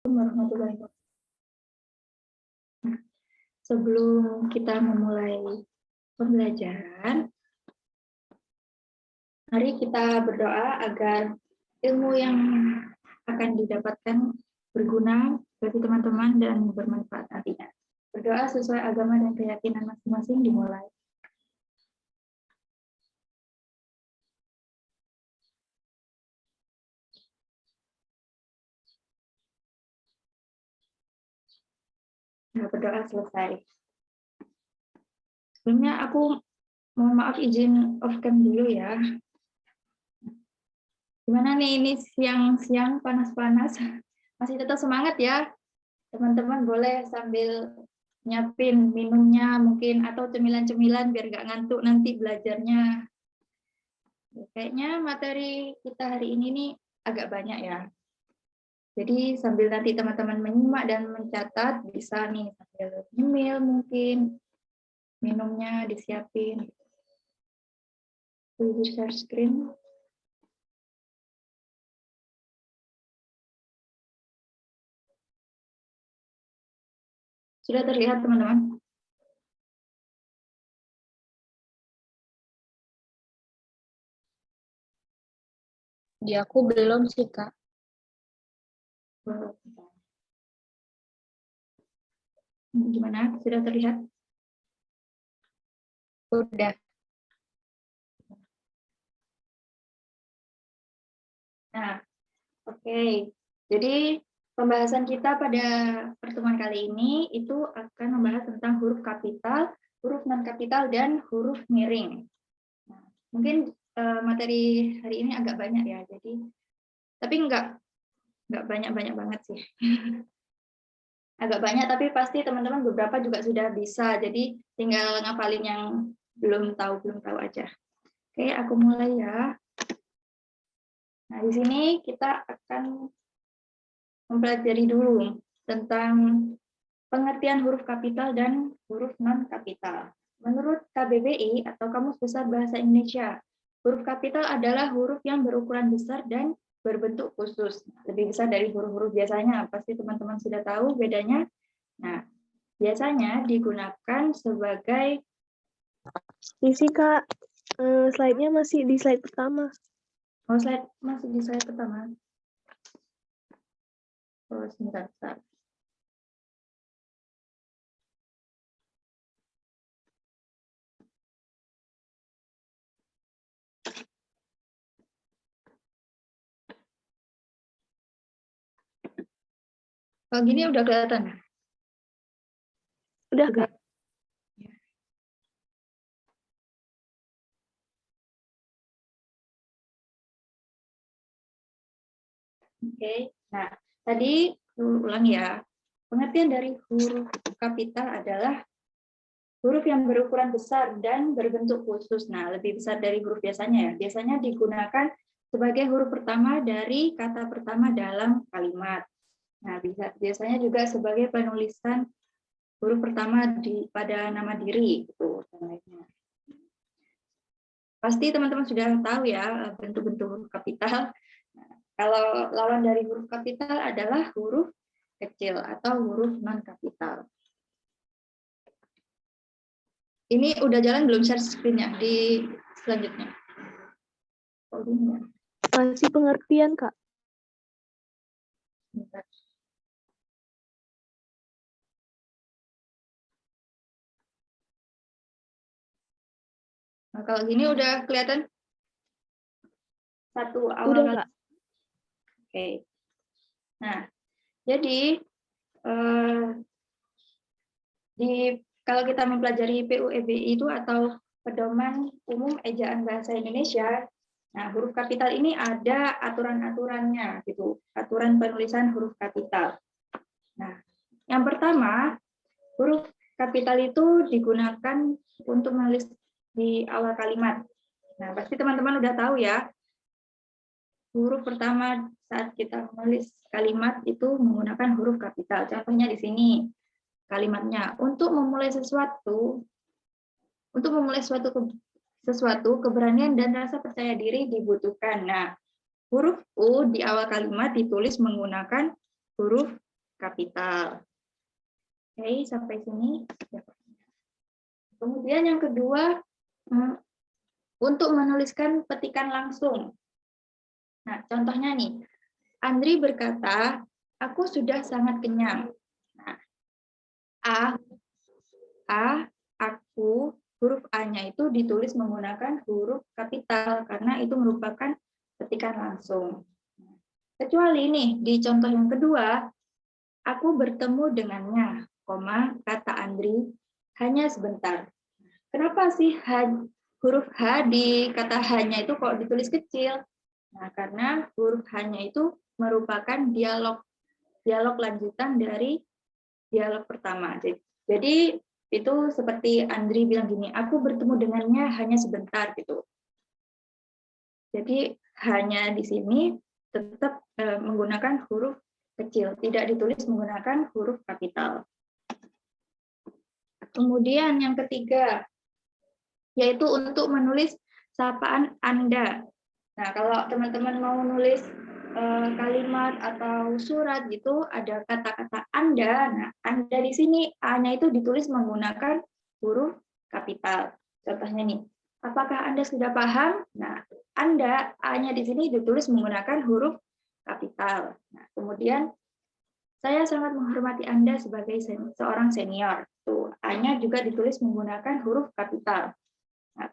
Warahmatullahi wabarakatuh. Sebelum kita memulai pembelajaran, mari kita berdoa agar ilmu yang akan didapatkan berguna bagi teman-teman dan bermanfaat nantinya. Berdoa sesuai agama dan keyakinan masing-masing dimulai. Nah, berdoa selesai. Sebelumnya aku mohon maaf izin off cam dulu ya. Gimana nih ini siang-siang panas-panas? Masih tetap semangat ya? Teman-teman boleh sambil nyiapin minumnya mungkin atau cemilan-cemilan biar nggak ngantuk nanti belajarnya. Kayaknya materi kita hari ini nih agak banyak ya. Jadi sambil nanti teman-teman menyimak dan mencatat, bisa nih sambil nyemil mungkin, minumnya disiapin. Will you share screen? Sudah terlihat teman-teman? Di aku belum sih, Kak. Gimana? Sudah terlihat? Udah. Nah, oke. Jadi pembahasan kita pada pertemuan kali ini itu akan membahas tentang huruf kapital, huruf non kapital, dan huruf miring. Nah, mungkin materi hari ini agak banyak ya, jadi tapi nggak banyak-banyak banget sih. Agak banyak, tapi pasti teman-teman beberapa juga sudah bisa, jadi tinggal ngapalin yang belum tahu aja. Oke, aku mulai ya. Nah, di sini kita akan mempelajari dulu tentang pengertian huruf kapital dan huruf non kapital. Menurut KBBI atau Kamus Besar Bahasa Indonesia, huruf kapital adalah huruf yang berukuran besar dan berbentuk khusus, lebih besar dari huruf-huruf biasanya. Pasti teman-teman sudah tahu bedanya. Nah, biasanya digunakan sebagai Isi Kak, slide-nya masih di slide pertama. masih di slide pertama. Oh, sebentar. Kalau gini udah kelihatan? Udah Kak. Oke, nah tadi ulang ya. Pengertian dari huruf kapital adalah huruf yang berukuran besar dan berbentuk khusus. Nah, lebih besar dari huruf biasanya ya. Biasanya digunakan sebagai huruf pertama dari kata pertama dalam kalimat. Nah, biasanya juga sebagai penulisan huruf pertama pada nama diri gitu. Pasti teman-teman sudah tahu ya bentuk-bentuk huruf kapital. Kalau lawan dari huruf kapital adalah huruf kecil atau huruf non kapital. Ini udah jalan belum share screen-nya di selanjutnya? Oh, ini. Masih pengertian Kak. Bentar. Nah, kalau gini udah kelihatan? Satu awal. Udah Kak. Oke. Nah, jadi kalau kita mempelajari PUEBI itu atau Pedoman Umum Ejaan Bahasa Indonesia, nah huruf kapital ini ada aturan-aturannya gitu, aturan penulisan huruf kapital. Nah, yang pertama, huruf kapital itu digunakan untuk menulis di awal kalimat. Nah, pasti teman-teman udah tahu ya, huruf pertama saat kita menulis kalimat itu menggunakan huruf kapital. Contohnya di sini kalimatnya, untuk memulai sesuatu, keberanian dan rasa percaya diri dibutuhkan. Nah, huruf U di awal kalimat ditulis menggunakan huruf kapital. Oke, sampai sini. Kemudian yang kedua, untuk menuliskan petikan langsung. Nah, contohnya nih, Andri berkata, aku sudah sangat kenyang. Nah, aku, huruf A-nya itu ditulis menggunakan huruf kapital, karena itu merupakan petikan langsung. Kecuali nih, di contoh yang kedua, aku bertemu dengannya, kata Andri, hanya sebentar. Kenapa sih huruf H di kata H-nya itu kok ditulis kecil? Nah, karena huruf H-nya itu merupakan dialog lanjutan dari dialog pertama. Jadi itu seperti Andri bilang gini, aku bertemu dengannya hanya sebentar gitu. Jadi hanya di sini tetap menggunakan huruf kecil, tidak ditulis menggunakan huruf kapital. Kemudian yang ketiga, yaitu untuk menulis sapaan Anda. Nah, kalau teman-teman mau nulis kalimat atau surat gitu, ada kata-kata Anda. Nah, Anda di sini A-nya itu ditulis menggunakan huruf kapital. Contohnya nih, apakah Anda sudah paham? Nah, Anda A-nya di sini ditulis menggunakan huruf kapital. Nah, kemudian saya sangat menghormati Anda sebagai seorang senior. Tuh, A-nya juga ditulis menggunakan huruf kapital. Nah,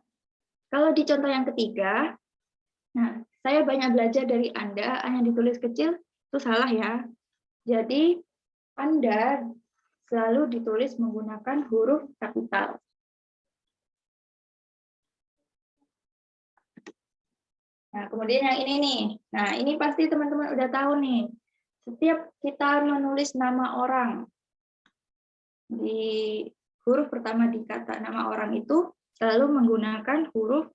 kalau di contoh yang ketiga, nah, saya banyak belajar dari Anda, A-nya ditulis kecil, itu salah ya. Jadi, Anda selalu ditulis menggunakan huruf kapital. Nah, kemudian yang ini nih. Nah, ini pasti teman-teman udah tahu nih. Setiap kita menulis nama orang, di huruf pertama di kata nama orang itu selalu menggunakan huruf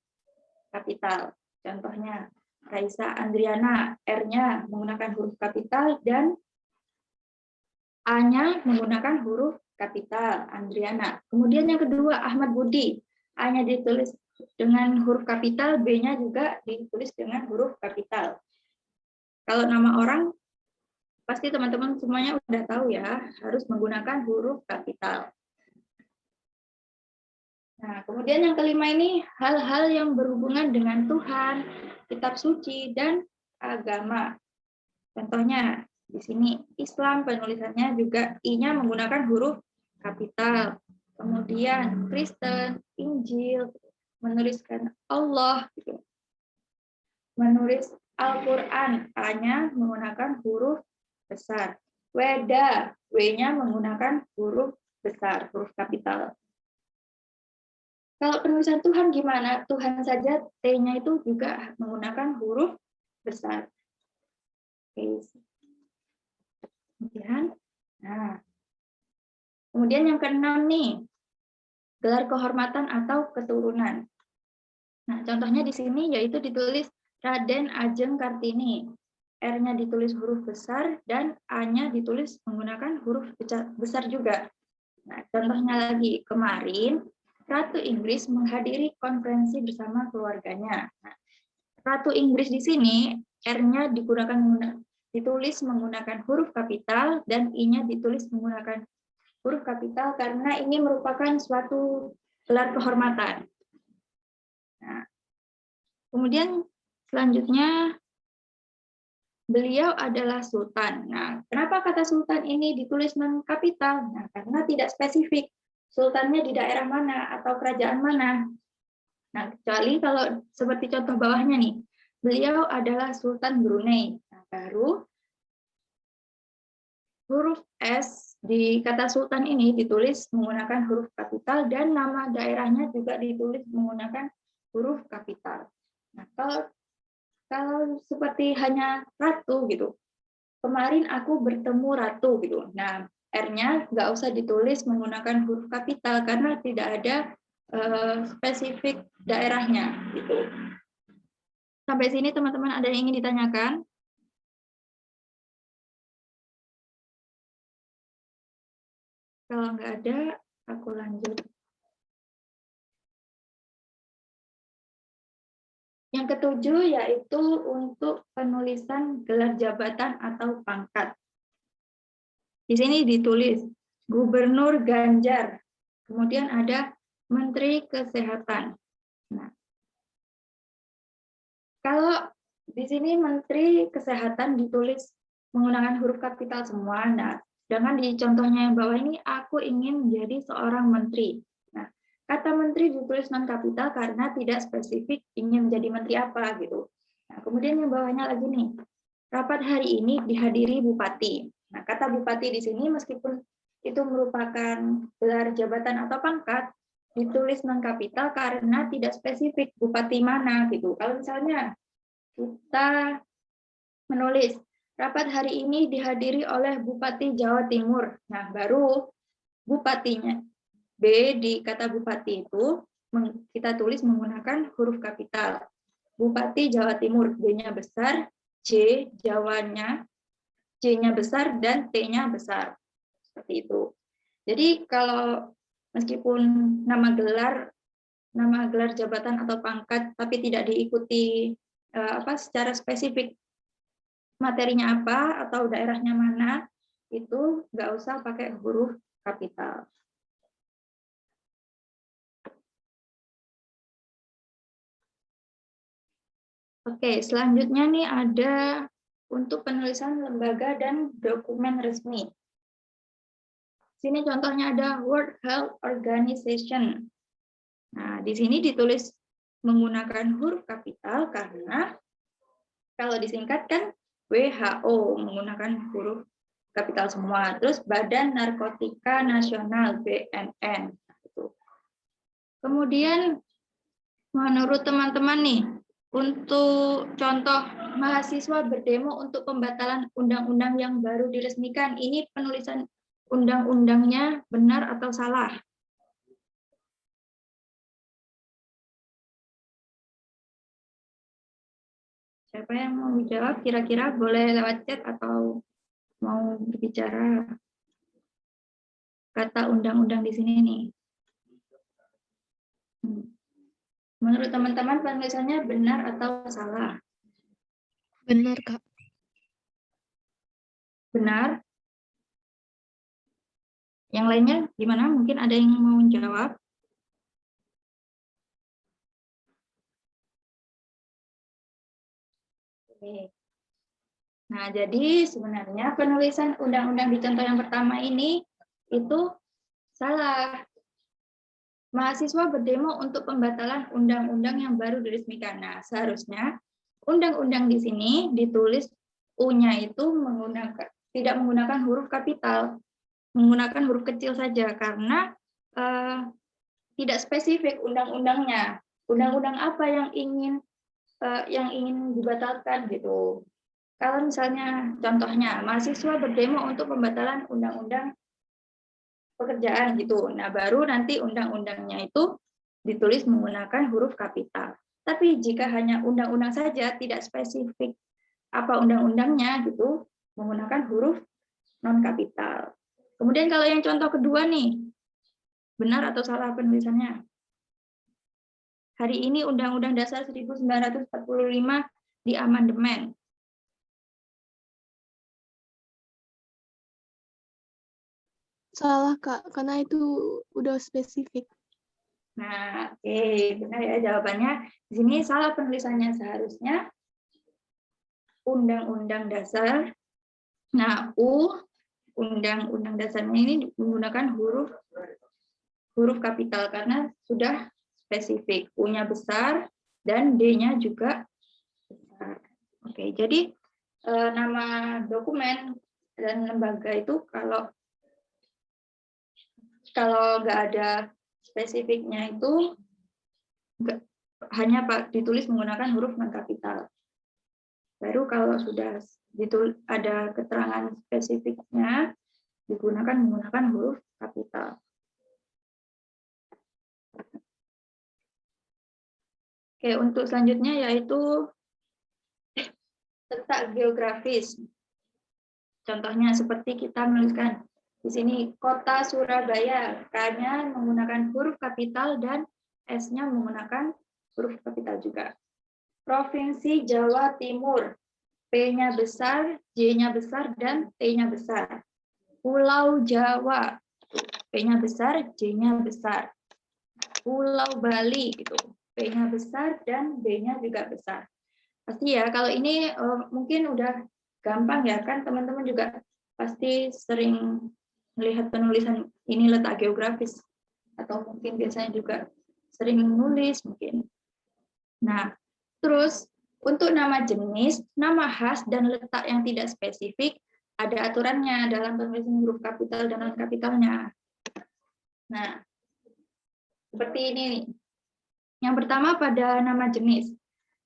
kapital. Contohnya, Raisa Andriana, R-nya menggunakan huruf kapital dan A-nya menggunakan huruf kapital, Andriana. Kemudian yang kedua, Ahmad Budi, A-nya ditulis dengan huruf kapital, B-nya juga ditulis dengan huruf kapital. Kalau nama orang, pasti teman-teman semuanya udah tahu ya, harus menggunakan huruf kapital. Nah, kemudian yang kelima ini, hal-hal yang berhubungan dengan Tuhan, kitab suci, dan agama. Contohnya, di sini Islam penulisannya juga I-nya menggunakan huruf kapital. Kemudian Kristen, Injil, menuliskan Allah. Gitu. Menulis Al-Quran, A-nya menggunakan huruf besar. Weda, W-nya menggunakan huruf besar, huruf kapital. Kalau penulisan Tuhan gimana? Tuhan saja T-nya itu juga menggunakan huruf besar. Oke. Kemudian yang keenam nih, gelar kehormatan atau keturunan. Nah, contohnya di sini yaitu ditulis Raden Ajeng Kartini. R-nya ditulis huruf besar dan A-nya ditulis menggunakan huruf besar juga. Nah, contohnya lagi kemarin Ratu Inggris menghadiri konferensi bersama keluarganya. Nah, Ratu Inggris di sini R-nya ditulis menggunakan huruf kapital dan I-nya ditulis menggunakan huruf kapital karena ini merupakan suatu gelar kehormatan. Nah, kemudian selanjutnya beliau adalah sultan. Nah, kenapa kata sultan ini ditulis dengan kapital? Nah, karena tidak spesifik sultannya di daerah mana atau kerajaan mana. Nah, kecuali kalau seperti contoh bawahnya nih, beliau adalah Sultan Brunei. Nah, baru huruf S di kata sultan ini ditulis menggunakan huruf kapital dan nama daerahnya juga ditulis menggunakan huruf kapital. Nah, kalau seperti hanya ratu gitu, kemarin aku bertemu ratu gitu. Nah, R-nya nggak usah ditulis menggunakan huruf kapital karena tidak ada spesifik daerahnya gitu. Sampai sini teman-teman ada yang ingin ditanyakan? Kalau nggak ada, aku lanjut. Yang ketujuh yaitu untuk penulisan gelar jabatan atau pangkat. Di sini ditulis Gubernur Ganjar. Kemudian ada Menteri Kesehatan. Nah, kalau di sini Menteri Kesehatan ditulis menggunakan huruf kapital semua. Nah, sedangkan di contohnya yang bawah ini, aku ingin menjadi seorang menteri. Nah, kata menteri ditulis non kapital karena tidak spesifik ingin menjadi menteri apa gitu. Nah, kemudian yang bawahnya lagi nih, rapat hari ini dihadiri bupati. Nah, kata bupati di sini meskipun itu merupakan gelar jabatan atau pangkat, ditulis non kapital karena tidak spesifik bupati mana gitu. Kalau misalnya kita menulis rapat hari ini dihadiri oleh Bupati Jawa Timur. Nah, baru bupatinya B di kata bupati itu kita tulis menggunakan huruf kapital. Bupati Jawa Timur, B-nya besar, J Jawanya, J-nya besar dan T-nya besar. Seperti itu. Jadi kalau meskipun nama gelar jabatan atau pangkat tapi tidak diikuti secara spesifik materinya apa atau daerahnya mana, itu nggak usah pakai huruf kapital. Oke, selanjutnya nih ada untuk penulisan lembaga dan dokumen resmi. Sini contohnya ada World Health Organization. Nah, di sini ditulis menggunakan huruf kapital karena kalau disingkatkan WHO menggunakan huruf kapital semua. Terus Badan Narkotika Nasional BNN. Kemudian menurut teman-teman nih, untuk contoh mahasiswa berdemo untuk pembatalan undang-undang yang baru diresmikan, ini penulisan undang-undangnya benar atau salah? Siapa yang mau jawab? Kira-kira boleh lewat chat atau mau berbicara? Kata undang-undang di sini nih. Menurut teman-teman penulisannya benar atau salah? Benar, Kak. Benar. Yang lainnya gimana? Mungkin ada yang mau jawab? Oke. Nah, jadi sebenarnya penulisan undang-undang di contoh yang pertama ini itu salah. Mahasiswa berdemo untuk pembatalan undang-undang yang baru diresmikan. Nah, seharusnya undang-undang di sini ditulis U-nya itu tidak menggunakan huruf kapital, menggunakan huruf kecil saja karena tidak spesifik undang-undangnya. Undang-undang apa yang ingin dibatalkan gitu. Kalau misalnya contohnya mahasiswa berdemo untuk pembatalan undang-undang pekerjaan gitu. Nah, baru nanti undang-undangnya itu ditulis menggunakan huruf kapital. Tapi jika hanya undang-undang saja tidak spesifik apa undang-undangnya gitu, menggunakan huruf non kapital. Kemudian kalau yang contoh kedua nih, benar atau salah penulisannya? Hari ini Undang-Undang Dasar 1945 diamandemen. Salah, Kak, karena itu udah spesifik. Nah, oke, benar ya jawabannya. Di sini salah penulisannya, seharusnya Undang-Undang Dasar. Nah, Undang-Undang Dasarnya ini menggunakan huruf kapital karena sudah spesifik. U-nya besar dan D-nya juga besar. Oke, jadi nama dokumen dan lembaga itu kalau nggak ada spesifiknya itu hanya ditulis menggunakan huruf non kapital. Baru kalau sudah ada keterangan spesifiknya digunakan menggunakan huruf kapital. Oke, untuk selanjutnya yaitu letak geografis. Contohnya seperti kita menuliskan di sini kota Surabaya, K-nya menggunakan huruf kapital dan S-nya menggunakan huruf kapital juga. Provinsi Jawa Timur, P-nya besar, J-nya besar, dan T-nya besar. Pulau Jawa, P-nya besar, J-nya besar. Pulau Bali, gitu. P-nya besar dan B-nya juga besar. Pasti ya, kalau ini mungkin udah gampang ya, kan teman-teman juga pasti sering melihat penulisan ini letak geografis. Atau mungkin biasanya juga sering menulis mungkin. Nah, terus untuk nama jenis, nama khas, dan letak yang tidak spesifik, ada aturannya dalam penulisan huruf kapital dan non-kapitalnya. Nah, seperti ini. Yang pertama pada nama jenis.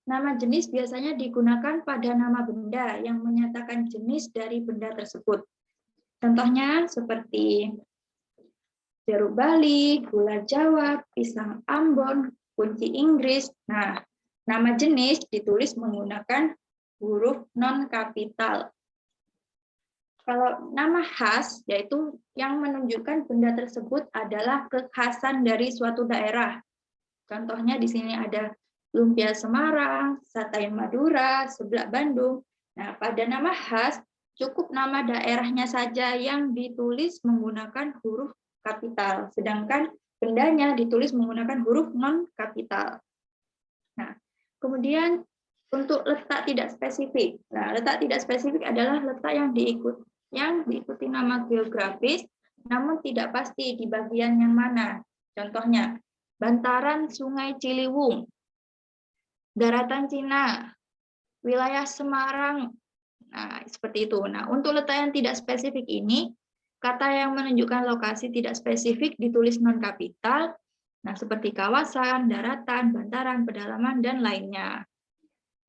Nama jenis biasanya digunakan pada nama benda yang menyatakan jenis dari benda tersebut. Contohnya seperti jeruk Bali, gula Jawa, pisang Ambon, kunci Inggris. Nah, nama jenis ditulis menggunakan huruf non-kapital. Kalau nama khas, yaitu yang menunjukkan benda tersebut adalah kekhasan dari suatu daerah. Contohnya di sini ada lumpia Semarang, sate Madura, seblak Bandung. Nah, pada nama khas, cukup nama daerahnya saja yang ditulis menggunakan huruf kapital, sedangkan bendanya ditulis menggunakan huruf non-kapital. Nah, kemudian untuk letak tidak spesifik. Nah, letak tidak spesifik adalah letak yang diikuti nama geografis, namun tidak pasti di bagian yang mana. Contohnya, bantaran Sungai Ciliwung, daratan Cina, wilayah Semarang. Nah, seperti itu. Nah, untuk letak yang tidak spesifik ini, kata yang menunjukkan lokasi tidak spesifik ditulis non-kapital, nah seperti kawasan, daratan, bantaran, pedalaman, dan lainnya.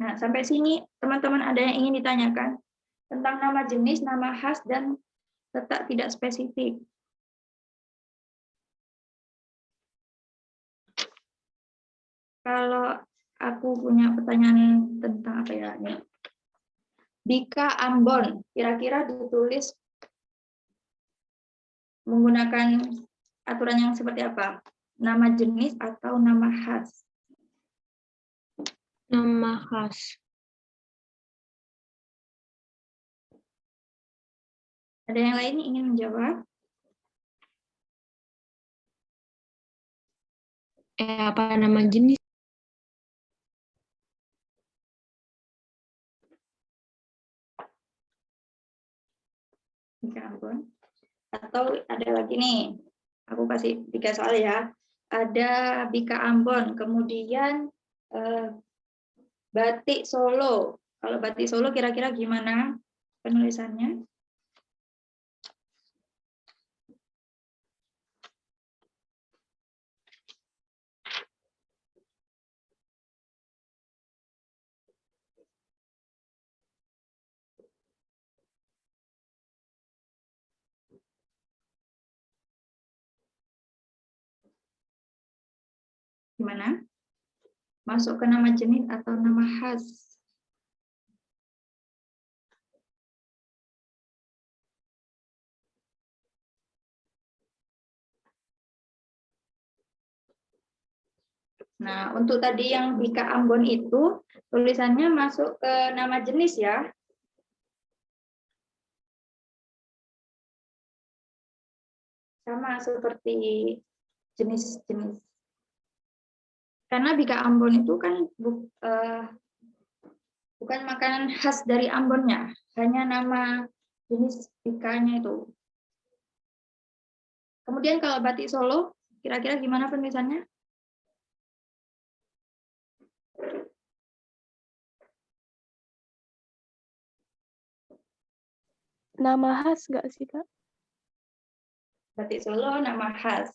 Nah, sampai sini teman-teman ada yang ingin ditanyakan tentang nama jenis, nama khas, dan letak tidak spesifik. Kalau aku punya pertanyaan tentang apa ya ini? Bika Ambon, kira-kira ditulis menggunakan aturan yang seperti apa? Nama jenis atau nama khas? Nama khas. Ada yang lain ingin menjawab? Apa nama jenis? Bika Ambon. Atau ada lagi nih, aku kasih 3 soal ya. Ada Bika Ambon, kemudian batik Solo. Kalau batik Solo kira-kira gimana penulisannya? Gimana? Masuk ke nama jenis atau nama khas? Nah, untuk tadi yang Bika Ambon itu, tulisannya masuk ke nama jenis ya. Sama seperti jenis-jenis. Karena Bika Ambon itu kan bukan makanan khas dari Ambonnya, hanya nama jenis bikanya itu. Kemudian kalau batik Solo, kira-kira gimana penulisannya? Nama khas nggak sih, Kak? Batik Solo nama khas.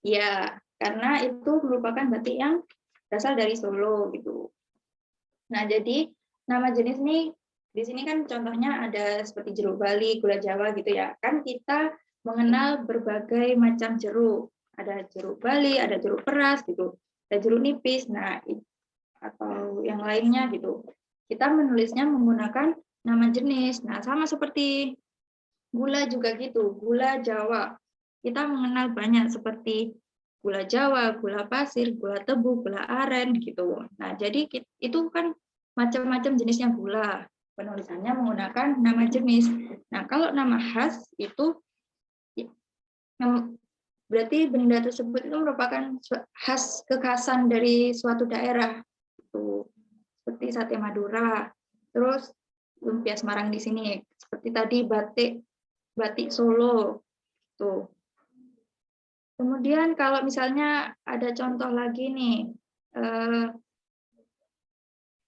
Ya, karena itu merupakan batik yang berasal dari Solo gitu. Nah, jadi nama jenis nih di sini kan contohnya ada seperti jeruk Bali, gula Jawa gitu ya. Kan kita mengenal berbagai macam jeruk. Ada jeruk Bali, ada jeruk peras gitu. Ada jeruk nipis, nah atau yang lainnya gitu. Kita menulisnya menggunakan nama jenis. Nah, sama seperti gula juga gitu, gula Jawa. Kita mengenal banyak seperti gula Jawa, gula pasir, gula tebu, gula aren gitu. Nah, jadi itu kan macam-macam jenisnya gula. penulisannya menggunakan nama jenis. Nah, kalau nama khas itu berarti benda tersebut itu merupakan khas kekhasan dari suatu daerah. Tuh, seperti sate Madura, terus lumpia Semarang di sini, seperti tadi batik Solo. Tuh. Kemudian kalau misalnya ada contoh lagi nih,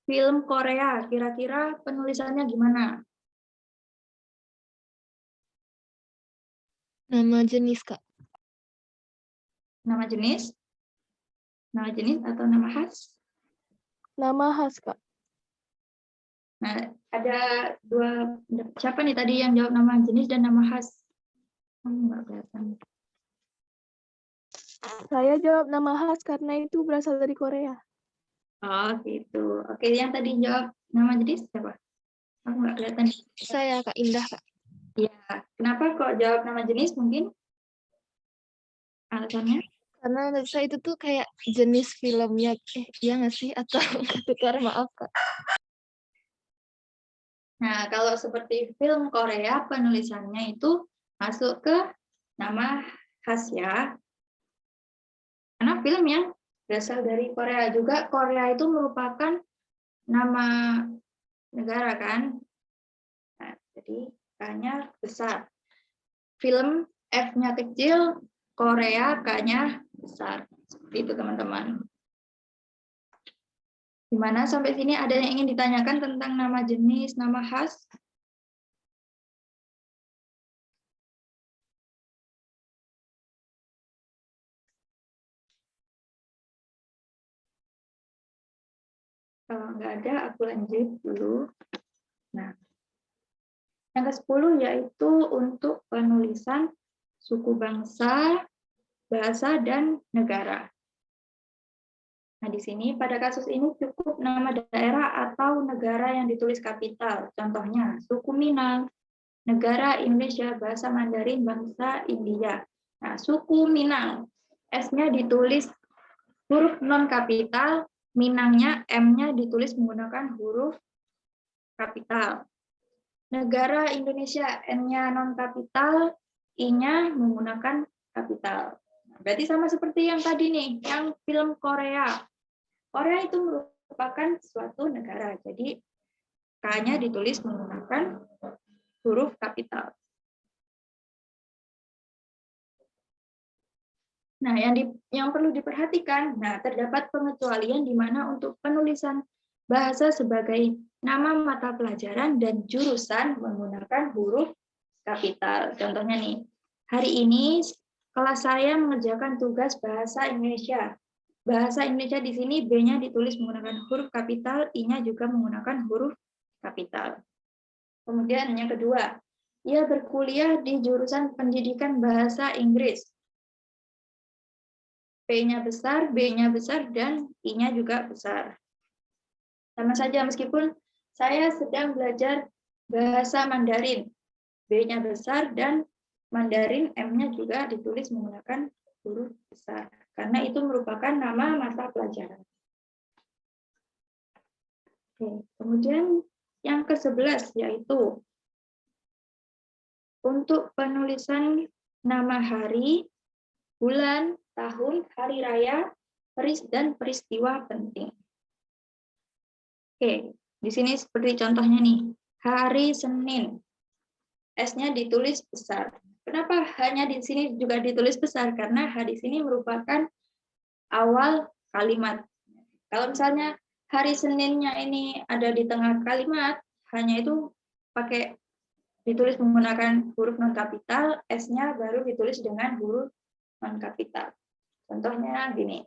film Korea, kira-kira penulisannya gimana? Nama jenis, Kak. Nama jenis? Nama jenis atau nama khas? Nama khas, Kak. Nah, ada dua, siapa nih tadi yang jawab nama jenis dan nama khas? Nggak kelihatan. Saya jawab nama khas karena itu berasal dari Korea. Oh, gitu. Oke, yang tadi jawab nama jenis siapa? Aku nggak kelihatan. Saya, Kak Indah, Kak. Ya, kenapa kok jawab nama jenis mungkin? Alasannya? Karena menurut saya itu tuh kayak jenis filmnya. Iya nggak sih? Atau ketukar, maaf, Kak. Nah, kalau seperti film Korea, penulisannya itu masuk ke nama khas ya. Karena film yang berasal dari Korea juga, Korea itu merupakan nama negara kan. Nah, jadi K-nya besar. Film F-nya kecil, Korea K-nya besar. Seperti itu teman-teman. Gimana sampai sini ada yang ingin ditanyakan tentang nama jenis, nama khas? Kalau nggak ada, aku lanjut dulu. Nah, yang ke-10 yaitu untuk penulisan suku bangsa, bahasa, dan negara. Nah, di sini pada kasus ini cukup nama daerah atau negara yang ditulis kapital. Contohnya, suku Minang, negara Indonesia, bahasa Mandarin, bangsa India. Nah, suku Minang, S-nya ditulis huruf non-kapital, Minangnya, M-nya ditulis menggunakan huruf kapital. Negara Indonesia, N-nya non-kapital, I-nya menggunakan kapital. Berarti sama seperti yang tadi nih, yang film Korea. Korea itu merupakan suatu negara, jadi K-nya ditulis menggunakan huruf kapital. Nah, yang perlu diperhatikan, terdapat pengecualian di mana untuk penulisan bahasa sebagai nama mata pelajaran dan jurusan menggunakan huruf kapital. Contohnya nih, hari ini kelas saya mengerjakan tugas bahasa Indonesia. Bahasa Indonesia di sini B-nya ditulis menggunakan huruf kapital, I-nya juga menggunakan huruf kapital. Kemudian yang kedua, ia berkuliah di jurusan pendidikan bahasa Inggris. P-nya besar, B-nya besar, dan I-nya juga besar. Sama saja meskipun saya sedang belajar bahasa Mandarin. B-nya besar dan Mandarin M-nya juga ditulis menggunakan huruf besar. Karena itu merupakan nama mata pelajaran. Oke, kemudian yang ke-11 yaitu untuk penulisan nama hari, bulan, tahun, hari raya, dan peristiwa penting. Oke, di sini seperti contohnya nih, hari Senin. S-nya ditulis besar. Kenapa hanya di sini juga ditulis besar? Karena H di sini merupakan awal kalimat. Kalau misalnya hari Seninnya ini ada di tengah kalimat, hanya itu pakai ditulis menggunakan huruf non kapital, S-nya baru ditulis dengan huruf non kapital. Contohnya gini.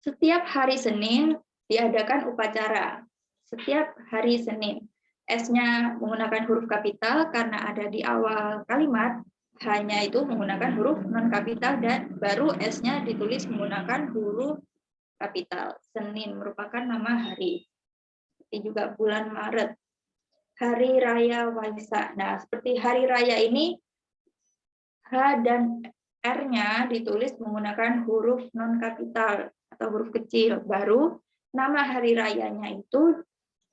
Setiap hari Senin diadakan upacara. Setiap hari Senin. S-nya menggunakan huruf kapital karena ada di awal kalimat, hanya itu menggunakan huruf non kapital dan baru S-nya ditulis menggunakan huruf kapital. Senin merupakan nama hari. Seperti juga bulan Maret. Hari Raya Waisak. Nah, seperti hari raya ini, H dan R-nya ditulis menggunakan huruf non kapital atau huruf kecil. Baru nama hari rayanya itu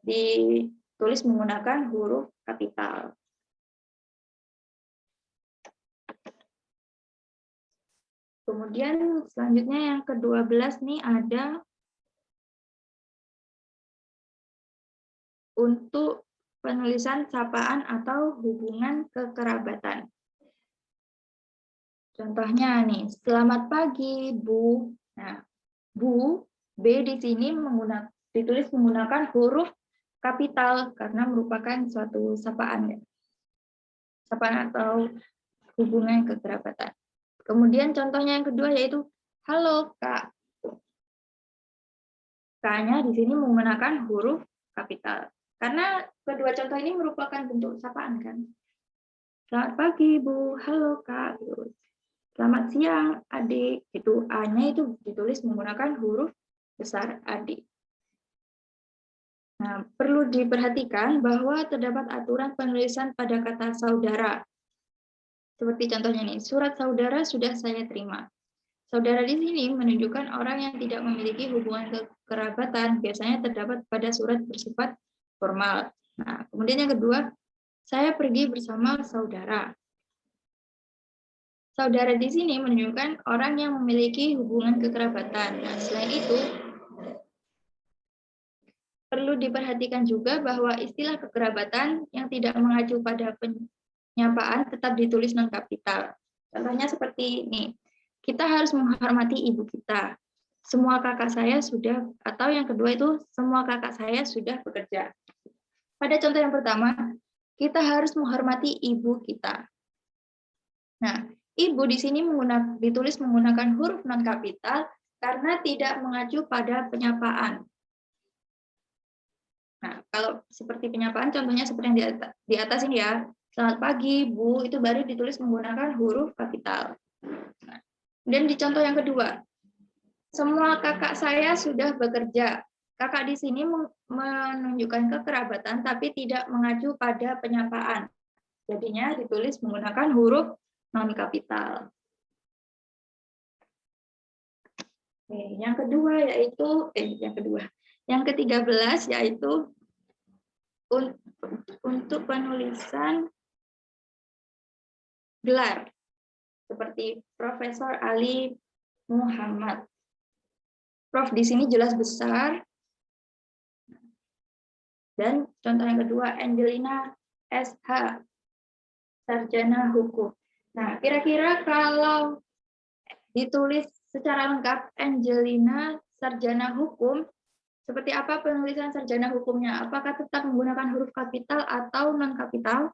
ditulis menggunakan huruf kapital. Kemudian selanjutnya yang ke-12 nih ada untuk penulisan sapaan atau hubungan kekerabatan. Contohnya nih, selamat pagi, Bu. Nah, Bu, B di sini ditulis menggunakan huruf kapital karena merupakan suatu sapaan, ya. Sapaan atau hubungan kekerabatan. Kemudian contohnya yang kedua yaitu halo, Kak. K-nya di sini menggunakan huruf kapital. Karena kedua contoh ini merupakan bentuk sapaan, kan? Selamat pagi, Bu. Halo, Kak. Selamat siang, adik. Itu A-nya itu ditulis menggunakan huruf besar adik. Nah, perlu diperhatikan bahwa terdapat aturan penulisan pada kata saudara. Seperti contohnya nih, surat saudara sudah saya terima. Saudara di sini menunjukkan orang yang tidak memiliki hubungan kekerabatan, biasanya terdapat pada surat bersifat formal. Nah, kemudian yang kedua, saya pergi bersama saudara. Saudara di sini menunjukkan orang yang memiliki hubungan kekerabatan. Nah, selain itu, perlu diperhatikan juga bahwa istilah kekerabatan yang tidak mengacu pada penyapaan tetap ditulis non-kapital. Contohnya seperti ini, kita harus menghormati ibu kita. Semua kakak saya sudah, atau yang kedua itu, semua kakak saya sudah bekerja. Pada contoh yang pertama, kita harus menghormati ibu kita. Nah, ibu di sini ditulis menggunakan huruf non-kapital karena tidak mengacu pada penyapaan. Nah, kalau seperti penyapaan, contohnya seperti yang di atas ini ya. Selamat pagi, Bu, itu baru ditulis menggunakan huruf kapital. Nah, dan di contoh yang kedua, semua kakak saya sudah bekerja. Kakak di sini menunjukkan kekerabatan, tapi tidak mengacu pada penyapaan. Jadinya ditulis menggunakan huruf non-kapital. Yang kedua yaitu, yang ke-13 yaitu untuk penulisan gelar, seperti Profesor Ali Muhammad. Prof di sini jelas besar. Dan contoh yang kedua, Angelina SH, sarjana hukum. Nah, kira-kira kalau ditulis secara lengkap Angelina sarjana hukum, seperti apa penulisan sarjana hukumnya? Apakah tetap menggunakan huruf kapital atau non-kapital?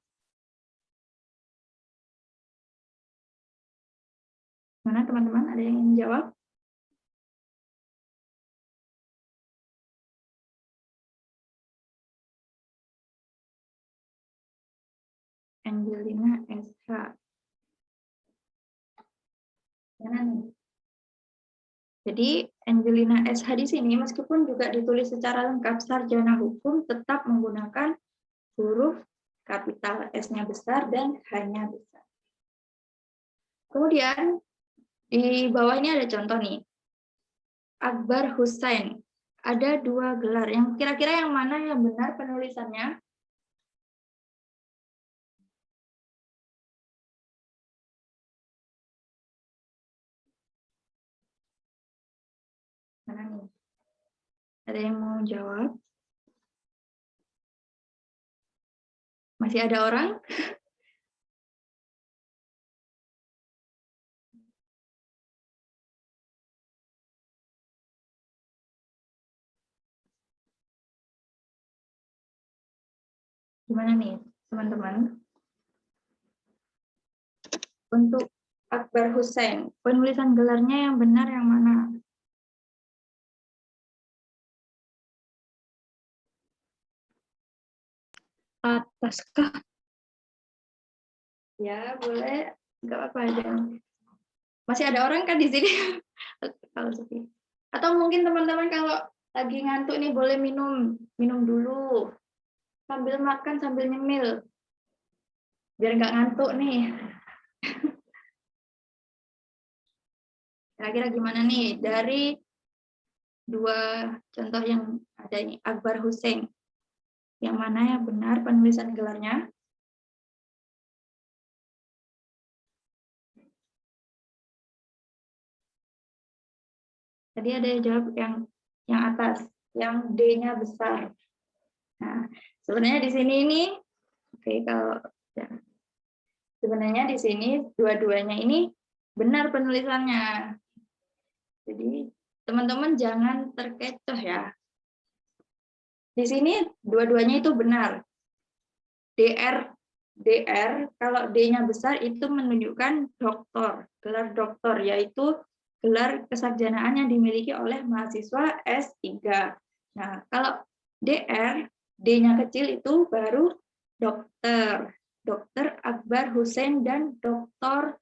Mana teman-teman? Ada yang ingin jawab? Angelina SH. Mana nih? Jadi Angelina SH di sini meskipun juga ditulis secara lengkap sarjana hukum tetap menggunakan huruf kapital, S-nya besar dan H-nya besar. Kemudian di bawah ini ada contoh nih. Akbar Hussein. Ada 2 gelar. Yang kira-kira yang mana yang benar penulisannya? Mana nih? Ada yang mau jawab? Masih ada orang? Gimana nih, teman-teman? Untuk Akbar Hussein, penulisan gelarnya yang benar yang mana? Atas kah? Ya, boleh. Nggak apa-apa aja. Masih ada orang kan di sini? Kalau sepi. Atau mungkin teman-teman kalau lagi ngantuk nih boleh minum dulu. Sambil makan, sambil nyemil. Biar nggak ngantuk nih. Kira-kira gimana nih? Dari 2 contoh yang ada ini, Akbar Hussein. Yang mana yang benar penulisan gelarnya? Tadi ada yang jawab yang atas, yang D-nya besar. Nah, sebenarnya di sini ini, oke, kalau ya, sebenarnya di sini dua-duanya ini benar penulisannya. Jadi teman-teman jangan terkecoh ya. Di sini dua-duanya itu benar. DR kalau D-nya besar itu menunjukkan doktor, gelar doktor, yaitu gelar kesarjanaan yang dimiliki oleh mahasiswa S3. Nah, kalau DR, D-nya kecil itu baru dokter. Dokter Akbar Hussein dan Doktor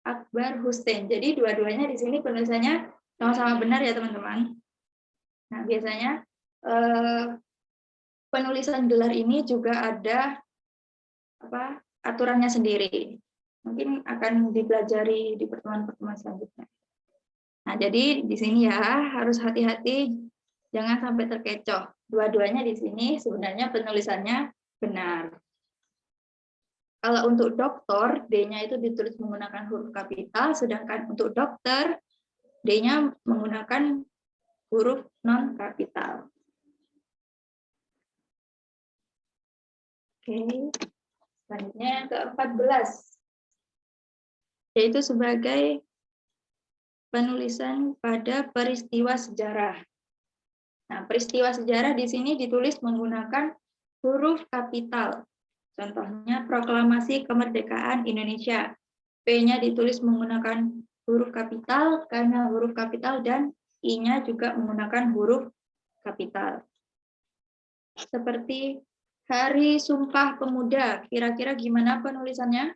Akbar Hussein. Jadi dua-duanya di sini penulisannya sama-sama benar ya teman-teman. Nah, biasanya penulisan gelar ini juga ada aturannya sendiri. Mungkin akan dipelajari di pertemuan-pertemuan selanjutnya. Nah, jadi di sini ya harus hati-hati, jangan sampai terkecoh. Dua-duanya di sini sebenarnya penulisannya benar. Kalau untuk doktor, D-nya itu ditulis menggunakan huruf kapital, sedangkan untuk dokter, D-nya menggunakan huruf non-kapital. Oke, selanjutnya yang ke-14, yaitu sebagai penulisan pada peristiwa sejarah. Nah, peristiwa sejarah di sini ditulis menggunakan huruf kapital. Contohnya Proklamasi Kemerdekaan Indonesia. P-nya ditulis menggunakan huruf kapital karena huruf kapital dan I-nya juga menggunakan huruf kapital. Seperti Hari Sumpah Pemuda, kira-kira gimana penulisannya?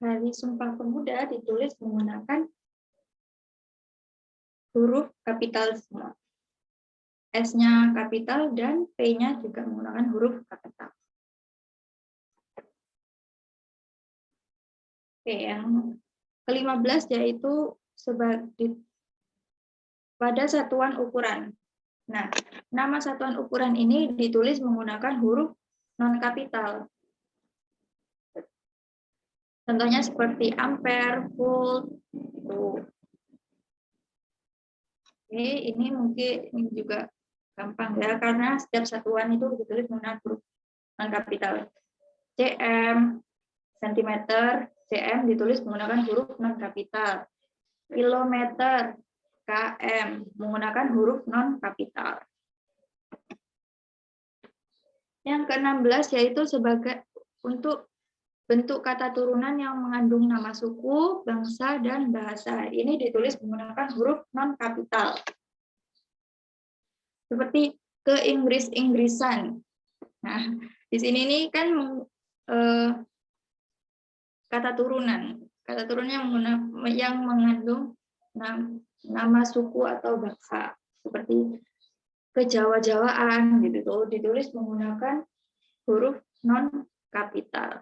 Hari Sumpah Pemuda ditulis menggunakan huruf kapital semua. S-nya kapital dan P-nya juga menggunakan huruf kapital. Oke, yang ke-15 yaitu sebagai pada satuan ukuran. Nah, nama satuan ukuran ini ditulis menggunakan huruf non-kapital. Contohnya seperti ampere, volt. Oke, ini mungkin ini juga gampang ya, karena setiap satuan itu ditulis menggunakan huruf non-kapital. cm, sentimeter, cm ditulis menggunakan huruf non-kapital. Kilometer, km menggunakan huruf non-kapital. Yang ke-16 yaitu sebagai untuk bentuk kata turunan yang mengandung nama suku, bangsa, dan bahasa. Ini ditulis menggunakan huruf non-kapital. Seperti ke Inggris-Inggrisan. Nah, di sini ini kan kata turunan. Kata turunnya yang mengandung nama suku atau bangsa. Seperti kejawa-jawaan gitu tuh ditulis menggunakan huruf non-kapital.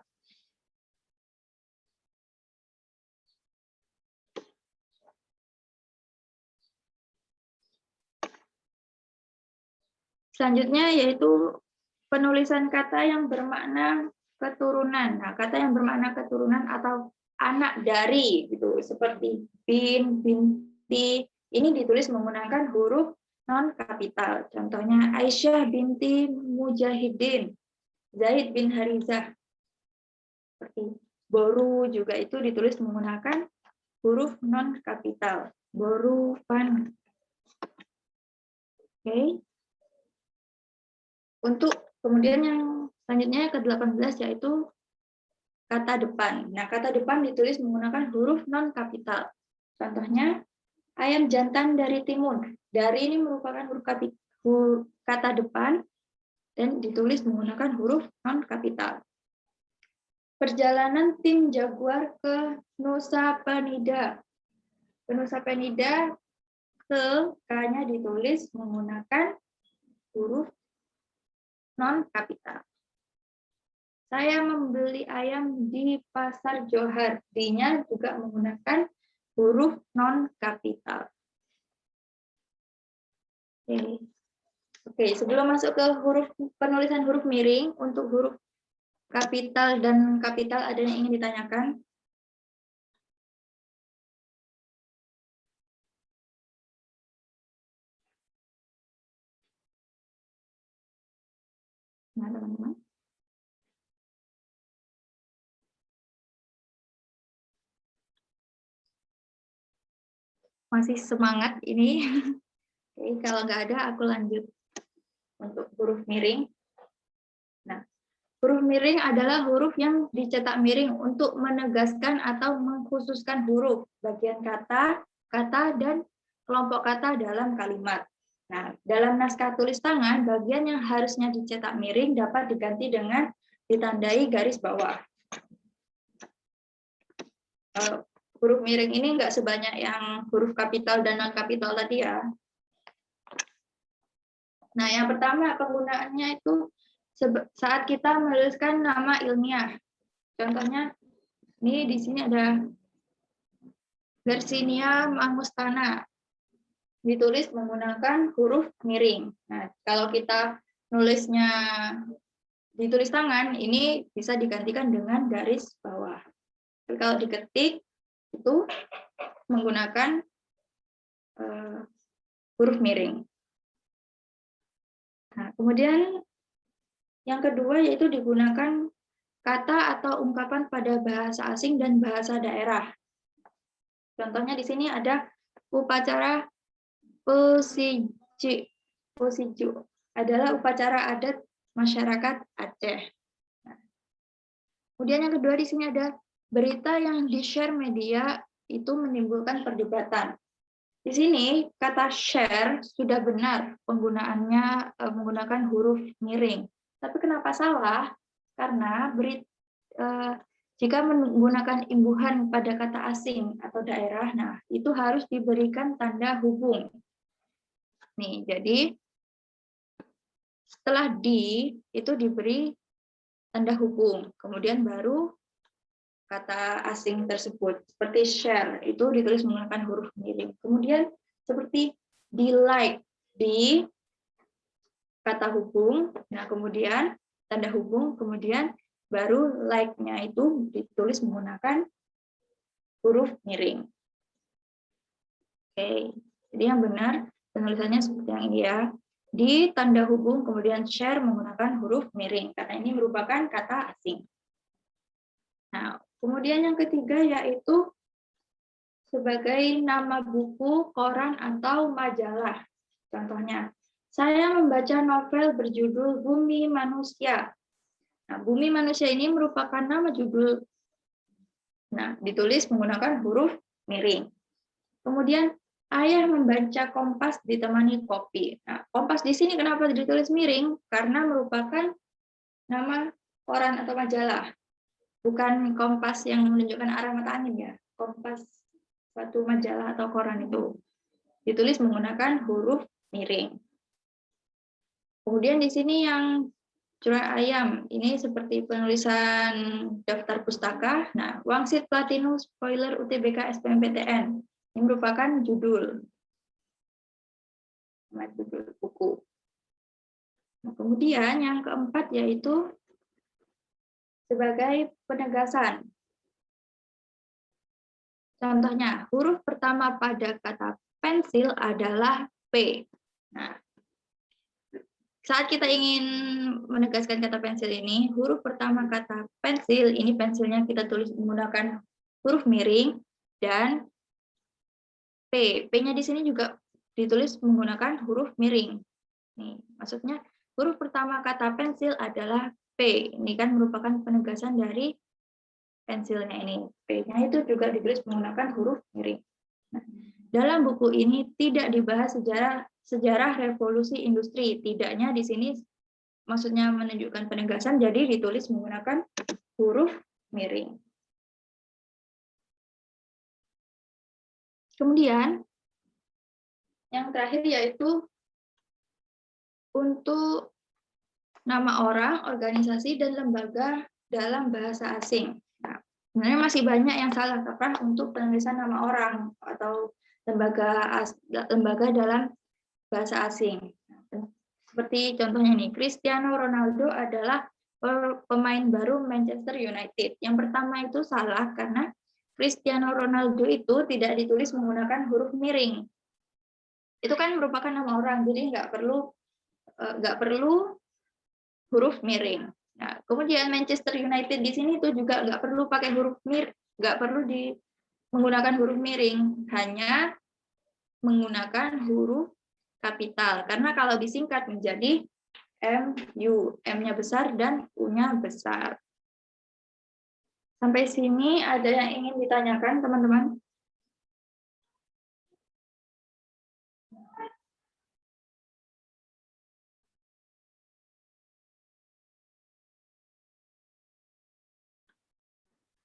Selanjutnya yaitu penulisan kata yang bermakna keturunan. Nah, kata yang bermakna keturunan atau anak dari gitu seperti bin, binti, ini ditulis menggunakan huruf non kapital. Contohnya Aisyah binti Mujahidin, Zaid bin Harizah. Seperti Boru juga itu ditulis menggunakan huruf non kapital. Boru fan. Oke. Untuk kemudian yang selanjutnya ke-18 yaitu kata depan. Nah, kata depan ditulis menggunakan huruf non kapital. Contohnya ayam jantan dari timur. Dari ini merupakan huruf kata depan dan ditulis menggunakan huruf non kapital. Perjalanan tim Jaguar ke Nusa Penida. Ke Nusa Penida, K-nya ditulis menggunakan huruf non kapital. Saya membeli ayam di pasar Johar. D-nya juga menggunakan huruf non kapital. Oke, sebelum masuk ke penulisan huruf miring, untuk huruf kapital dan kapital ada yang ingin ditanyakan? Nah, teman-teman. Masih semangat ini? Oke, kalau nggak ada, aku lanjut untuk huruf miring. Nah, huruf miring adalah huruf yang dicetak miring untuk menegaskan atau mengkhususkan huruf, bagian kata, dan kelompok kata dalam kalimat. Nah, dalam naskah tulis tangan, bagian yang harusnya dicetak miring dapat diganti dengan ditandai garis bawah. Huruf miring ini nggak sebanyak yang huruf kapital dan non kapital tadi ya. Nah, yang pertama penggunaannya itu saat kita menuliskan nama ilmiah. Contohnya, ini di sini ada Garcinia mangustana. Ditulis menggunakan huruf miring. Nah, kalau kita nulisnya ditulis tangan, ini bisa digantikan dengan garis bawah. Tapi kalau diketik, itu menggunakan huruf miring. Nah, kemudian yang kedua yaitu digunakan kata atau ungkapan pada bahasa asing dan bahasa daerah. Contohnya di sini ada upacara Posiju adalah upacara adat masyarakat Aceh. Nah, kemudian yang kedua di sini ada berita yang di-share media itu menimbulkan perdebatan. Di sini kata share sudah benar penggunaannya menggunakan huruf miring. Tapi kenapa salah? Karena jika menggunakan imbuhan pada kata asing atau daerah, nah itu harus diberikan tanda hubung. Nih, jadi setelah di itu diberi tanda hubung, kemudian baru kata asing tersebut. Seperti share itu ditulis menggunakan huruf miring. Kemudian seperti di like, di kata hubung, nah kemudian tanda hubung, kemudian baru like-nya itu ditulis menggunakan huruf miring. Oke, jadi yang benar penulisannya seperti yang ini ya. Di tanda hubung kemudian share menggunakan huruf miring karena ini merupakan kata asing. Nah, kemudian yang ketiga yaitu sebagai nama buku, koran atau majalah. Contohnya, saya membaca novel berjudul Bumi Manusia. Nah, Bumi Manusia ini merupakan nama judul. Nah, ditulis menggunakan huruf miring. Kemudian ayah membaca Kompas ditemani kopi. Nah, Kompas di sini kenapa ditulis miring? Karena merupakan nama koran atau majalah. Bukan Kompas yang menunjukkan arah mata angin ya. Kompas suatu majalah atau koran itu ditulis menggunakan huruf miring. Kemudian di sini yang curah ayam, ini seperti penulisan daftar pustaka. Nah, Wangsit Platinum Spoiler UTBK SBMPTN. Ini merupakan judul buku. Nah, kemudian yang keempat yaitu sebagai penegasan. Contohnya, huruf pertama pada kata pensil adalah P. Nah, saat kita ingin menegaskan kata pensil ini, huruf pertama kata pensil, ini pensilnya kita tulis menggunakan huruf miring, dan P. P-nya di sini juga ditulis menggunakan huruf miring. Nih, maksudnya huruf pertama kata pensil adalah P. Ini kan merupakan penegasan dari pensilnya ini. P-nya itu juga ditulis menggunakan huruf miring. Nah, dalam buku ini tidak dibahas sejarah revolusi industri. Tidaknya di sini maksudnya menunjukkan penegasan, jadi ditulis menggunakan huruf miring. Kemudian, yang terakhir yaitu untuk nama orang, organisasi, dan lembaga dalam bahasa asing. Nah, sebenarnya masih banyak yang salah kaprah untuk penulisan nama orang atau lembaga dalam bahasa asing. Seperti contohnya nih, Cristiano Ronaldo adalah pemain baru Manchester United. Yang pertama itu salah karena Cristiano Ronaldo itu tidak ditulis menggunakan huruf miring. Itu kan merupakan nama orang, jadi nggak perlu huruf miring. Nah, kemudian Manchester United di sini itu juga nggak perlu pakai huruf miring, nggak perlu menggunakan huruf miring, hanya menggunakan huruf kapital. Karena kalau disingkat menjadi MU, M-nya besar dan U-nya besar. Sampai sini ada yang ingin ditanyakan, teman-teman?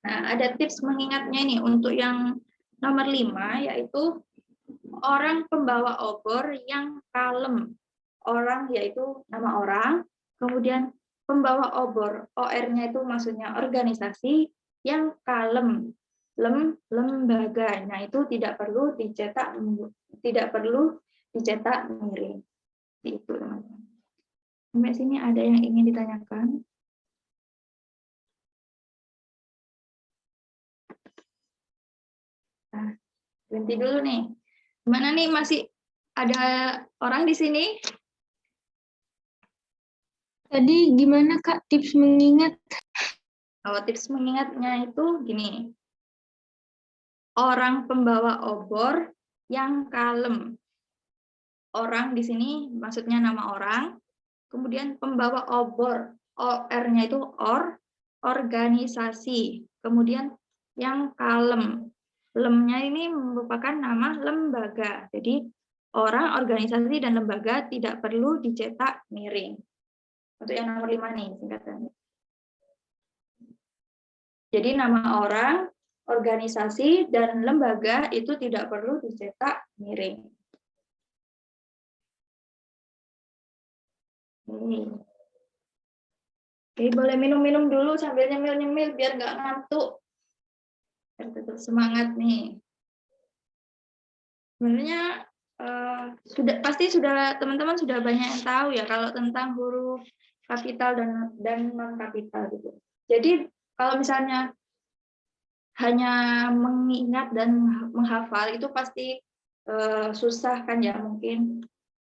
Nah, ada tips mengingatnya ini untuk yang nomor 5, yaitu orang pembawa obor yang kalem. Orang yaitu nama orang, kemudian pembawa obor, OR-nya itu maksudnya organisasi yang kalem, lembaga. Nah, itu tidak perlu dicetak miring. Itu, teman-teman. Sampai sini ada yang ingin ditanyakan? Nah, berhenti dulu nih. Gimana nih, masih ada orang di sini? Tadi gimana Kak tips mengingat? Kalau tips mengingatnya itu gini. Orang pembawa obor yang kalem. Orang di sini maksudnya nama orang. Kemudian pembawa obor, OR-nya itu organisasi. Kemudian yang kalem. Lemnya ini merupakan nama lembaga. Jadi orang, organisasi, dan lembaga tidak perlu dicetak miring. Untuk yang nomor 5 nih singkatannya. Jadi nama orang, organisasi, dan lembaga itu tidak perlu dicetak miring. Oke, boleh minum-minum dulu sambil nyemil-nyemil biar nggak ngantuk. Biar tetap semangat nih. Sebenarnya pasti teman-teman sudah banyak yang tahu ya kalau tentang huruf kapital dan non kapital gitu. Jadi kalau misalnya hanya mengingat dan menghafal itu pasti susah kan ya, mungkin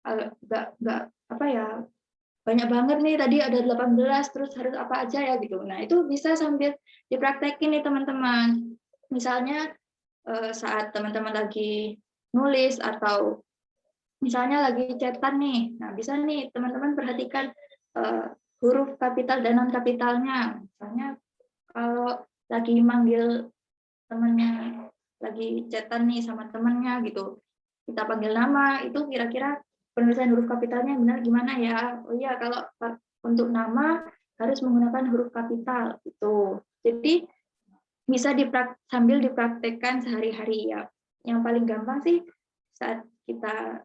nggak apa ya, banyak banget nih tadi ada 18 terus harus apa aja ya gitu. Nah, itu bisa sambil dipraktekin nih teman-teman. Misalnya saat teman-teman lagi nulis atau misalnya lagi chatan nih. Nah, bisa nih teman-teman perhatikan huruf kapital dan non kapitalnya. Misalnya kalau lagi manggil temannya, lagi chatan nih sama temannya gitu, kita panggil nama, itu kira-kira penulisan huruf kapitalnya benar gimana ya? Oh iya, kalau untuk nama harus menggunakan huruf kapital itu. Jadi bisa sambil dipraktekkan sehari-hari ya. Yang paling gampang sih saat kita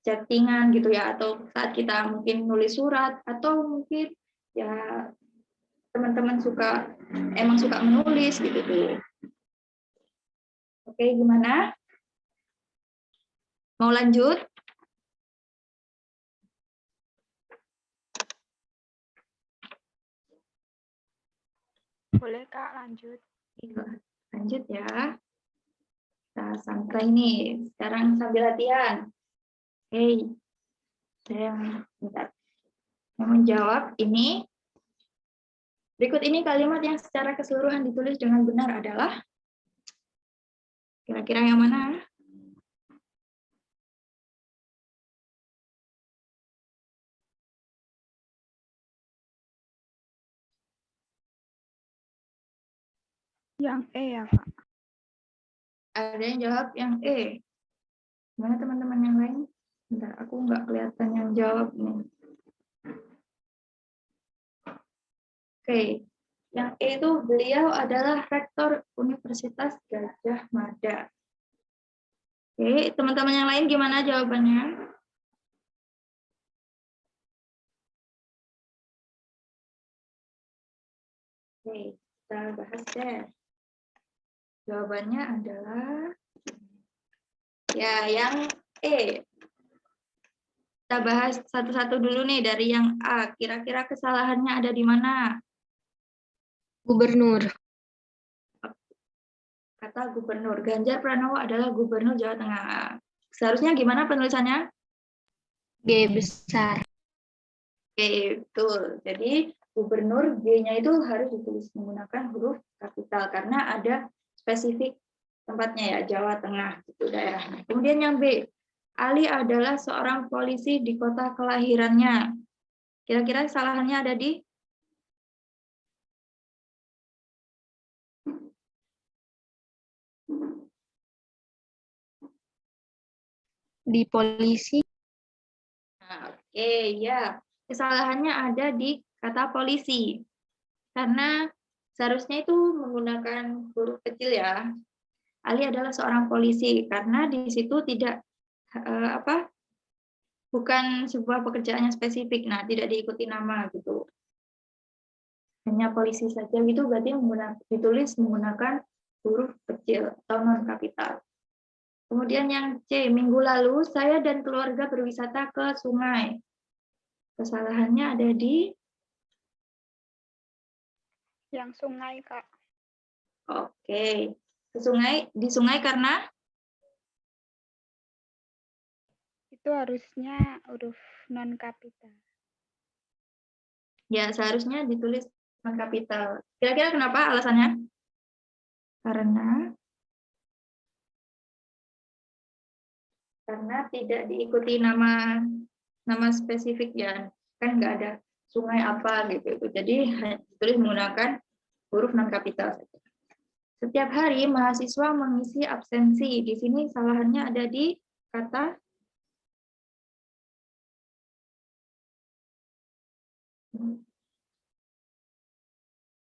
chattingan gitu ya, atau saat kita mungkin nulis surat, atau mungkin ya teman-teman emang suka menulis gitu tuh. Oke, gimana? Mau lanjut? Boleh Kak lanjut. Lanjut ya. Kita santai nih. Sekarang sambil latihan. Oke. Saya bentar. Yang menjawab ini. Berikut ini kalimat yang secara keseluruhan ditulis dengan benar adalah? Kira-kira yang mana? Yang E ya Kak. Ada yang jawab yang E. Gimana teman-teman yang lain? Bentar, aku nggak kelihatan yang jawab nih. Oke, yang E itu beliau adalah rektor Universitas Gadjah Mada. Oke, teman-teman yang lain gimana jawabannya? Kita bahas deh. Jawabannya adalah ya yang E. Kita bahas satu-satu dulu nih dari yang A. Kira-kira kesalahannya ada di mana? Gubernur. Kata gubernur. Ganjar Pranowo adalah gubernur Jawa Tengah. Seharusnya gimana penulisannya? G besar. Oke, betul. Jadi gubernur G-nya itu harus ditulis menggunakan huruf kapital karena ada spesifik tempatnya ya, Jawa Tengah itu daerahnya. Kemudian yang B, Ali adalah seorang polisi di kota kelahirannya. Kira-kira kesalahannya ada di Di polisi. Nah, oke, ya. Kesalahannya ada di kata polisi. Karena seharusnya itu menggunakan huruf kecil ya. Ali adalah seorang polisi karena di situ tidak bukan sebuah pekerjaan yang spesifik. Nah, tidak diikuti nama gitu. Hanya polisi saja gitu berarti ditulis menggunakan huruf kecil atau non kapital. Kemudian yang C, minggu lalu saya dan keluarga berwisata ke sungai. Kesalahannya ada di Yang sungai, Kak. Oke. Di sungai karena Itu harusnya huruf non kapital. ya seharusnya ditulis non kapital. Kira-kira kenapa alasannya? Karena tidak diikuti nama spesifik ya. Kan nggak ada sungai apa gitu. Jadi ditulis menggunakan huruf non kapital saja. Setiap hari mahasiswa mengisi absensi. Di sini kesalahannya ada di kata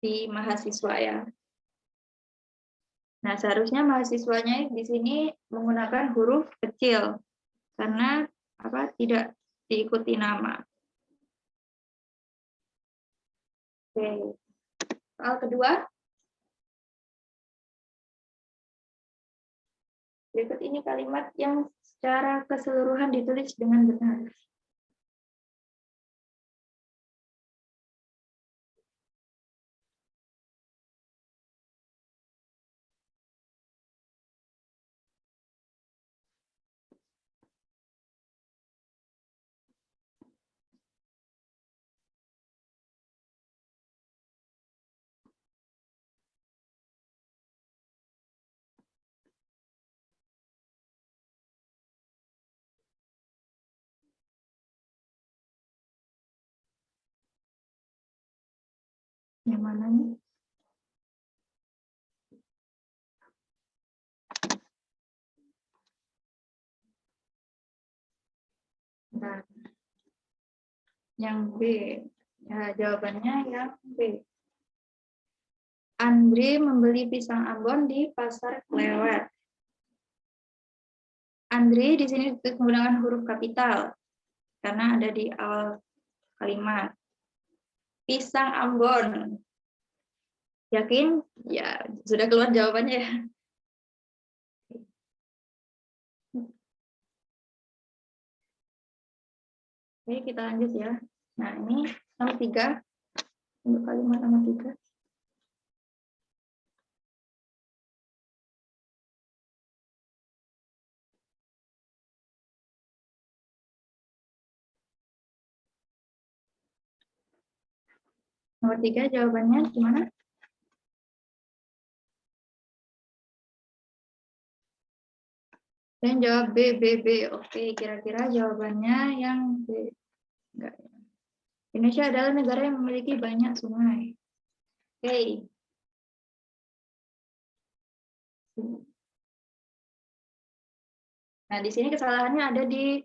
di mahasiswa ya. Nah, seharusnya mahasiswanya di sini menggunakan huruf kecil karena tidak diikuti nama. Oke. Soal kedua. Berikut ini kalimat yang secara keseluruhan ditulis dengan benar. Yang mana nih? Nah, yang B. Ya, jawabannya yang B. Andre membeli pisang Ambon di pasar Klewer. Andre di sini ditulis menggunakan huruf kapital karena ada di awal kalimat. Pisang Ambon. Yakin? Ya, sudah keluar jawabannya ya. Oke, kita lanjut ya. Nah, ini nomor 3. Untuk kalimat nomor 3. Nomor 3 jawabannya gimana? Dan jawab B, B, B. Oke, kira-kira jawabannya yang B. Enggak. Indonesia adalah negara yang memiliki banyak sungai. Oke. Nah, di sini kesalahannya ada di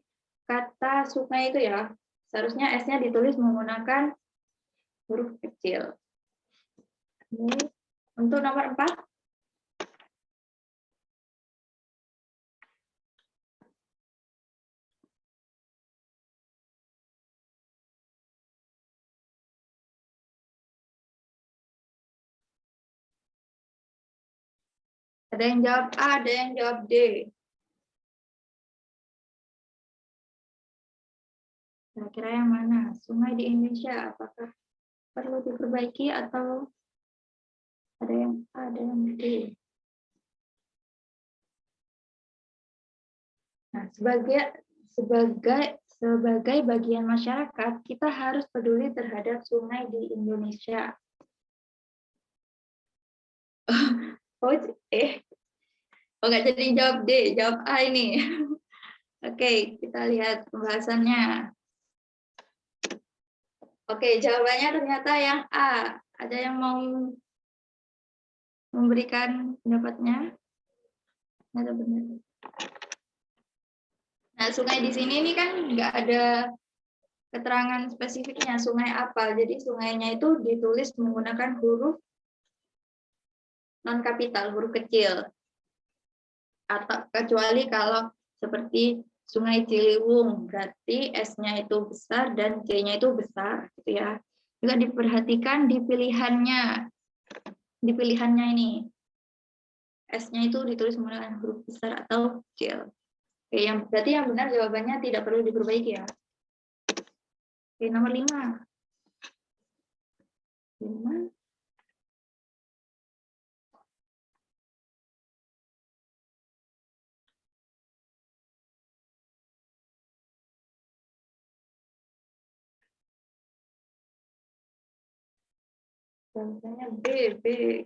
kata sungai itu ya. Seharusnya S-nya ditulis menggunakan huruf kecil. Oke. Untuk nomor 4. Ada yang jawab A, ada yang jawab D. Kira-kira yang mana? Sungai di Indonesia apakah perlu diperbaiki atau ada yang A, ada yang D? Nah, sebagai bagian masyarakat, kita harus peduli terhadap sungai di Indonesia. Oh, nggak jadi jawab D, jawab A ini. Oke, kita lihat pembahasannya. Oke, jawabannya ternyata yang A. Ada yang mau memberikan pendapatnya? Ada benar. Nah, sungai di sini ini kan nggak ada keterangan spesifiknya sungai apa. Jadi sungainya itu ditulis menggunakan huruf non kapital, huruf kecil. Atau kecuali kalau seperti Sungai Ciliwung, berarti S-nya itu besar dan C-nya itu besar, gitu ya. Juga diperhatikan di pilihannya ini. S-nya itu ditulis menggunakan huruf besar atau kecil. Oke, berarti yang benar jawabannya tidak perlu diperbaiki ya. Oke, nomor 5. 5. Jawabannya B.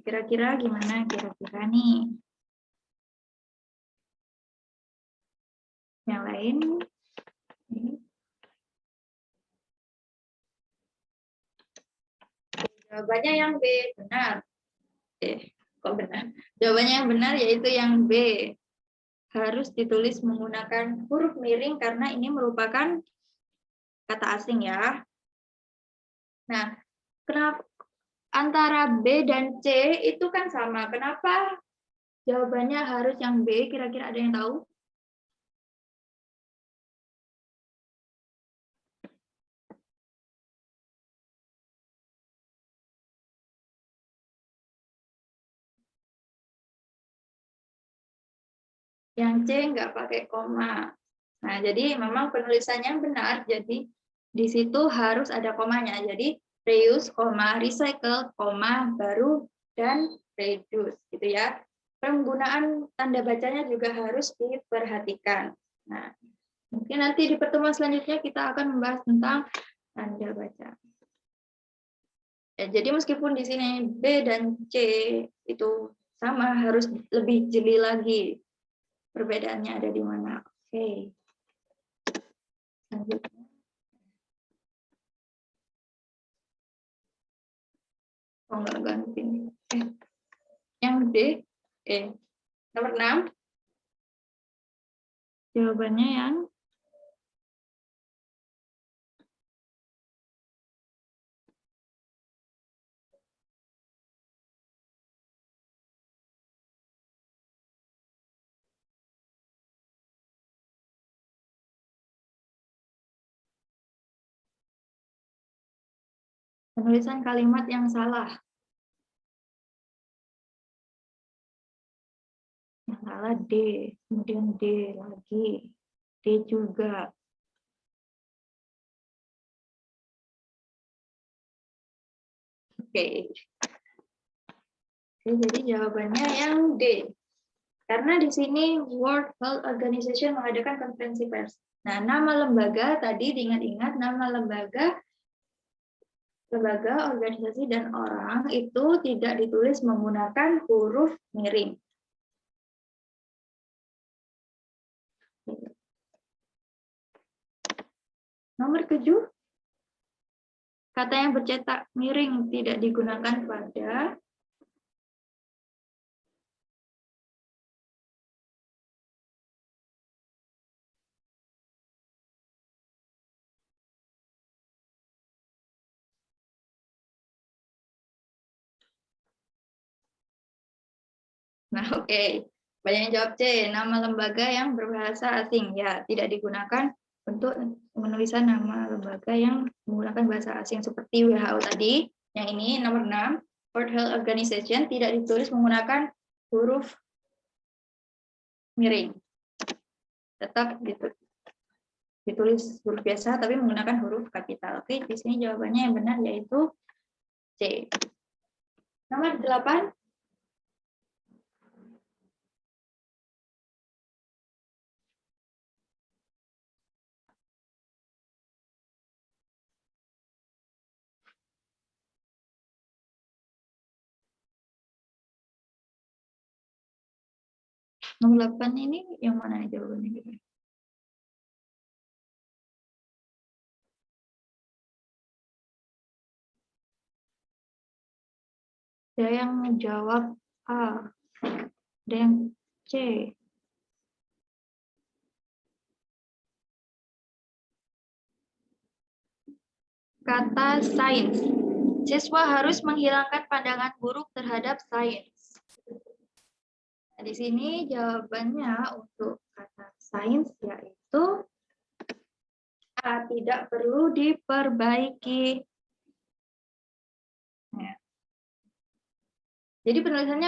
Kira-kira gimana kira-kira nih? Yang lain? Jawabannya yang B, benar. Kok benar? Jawabannya yang benar yaitu yang B. Harus ditulis menggunakan huruf miring karena ini merupakan kata asing ya. Nah, kenapa antara B dan C itu kan sama? Kenapa jawabannya harus yang B? Kira-kira ada yang tahu? Yang C nggak pakai koma. Nah, jadi memang penulisannya benar. Jadi di situ harus ada komanya. Jadi reuse, recycle, baru, dan reduce, gitu ya. Penggunaan tanda bacanya juga harus diperhatikan. Nah, mungkin nanti di pertemuan selanjutnya kita akan membahas tentang tanda baca. Ya, jadi meskipun di sini B dan C itu sama, harus lebih jeli lagi. Perbedaannya ada di mana? Oke. Selanjutnya. Oh, enggak ganti. Yang D, nomor 6. Jawabannya yang penulisan kalimat yang salah. Yang salah D, kemudian D lagi, D juga. Oke. Jadi jawabannya yang D. Karena di sini World Health Organization mengadakan konferensi pers. Nah, nama lembaga tadi diingat-ingat, nama lembaga, organisasi, dan orang itu tidak ditulis menggunakan huruf miring. Nomor 7, kata yang bercetak miring tidak digunakan pada banyak yang jawab C, nama lembaga yang berbahasa asing. Ya, tidak digunakan untuk penulisan nama lembaga yang menggunakan bahasa asing seperti WHO tadi. Yang ini nomor 6, World Health Organization tidak ditulis menggunakan huruf miring. Tetap ditulis huruf biasa tapi menggunakan huruf kapital. Oke, di sini jawabannya yang benar yaitu C. Nomor 8. Nomor 8 ini yang mana nih jawabannya? Ada yang menjawab A, ada yang C. Kata sains. Siswa harus menghilangkan pandangan buruk terhadap sains. Nah, di sini jawabannya untuk kata sains yaitu A, tidak perlu diperbaiki. Nah, jadi penulisannya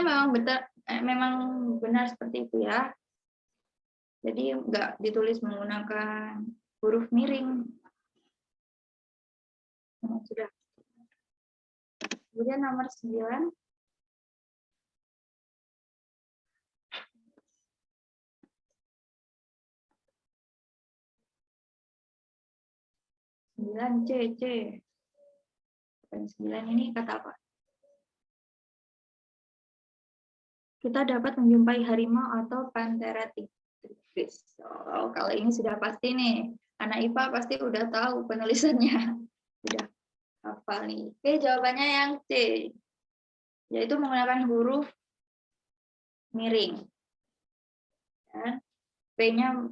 memang benar seperti itu ya. Jadi enggak ditulis menggunakan huruf miring. Nah, sudah. Kemudian nomor 9. C. 9 ini kata apa? Kita dapat menjumpai harimau atau panthera tigris. Oh, kalau ini sudah pasti nih. Anak IPA pasti udah tahu penulisannya. Sudah hafal nih. Oke, jawabannya yang C. Yaitu menggunakan huruf miring. Dan P-nya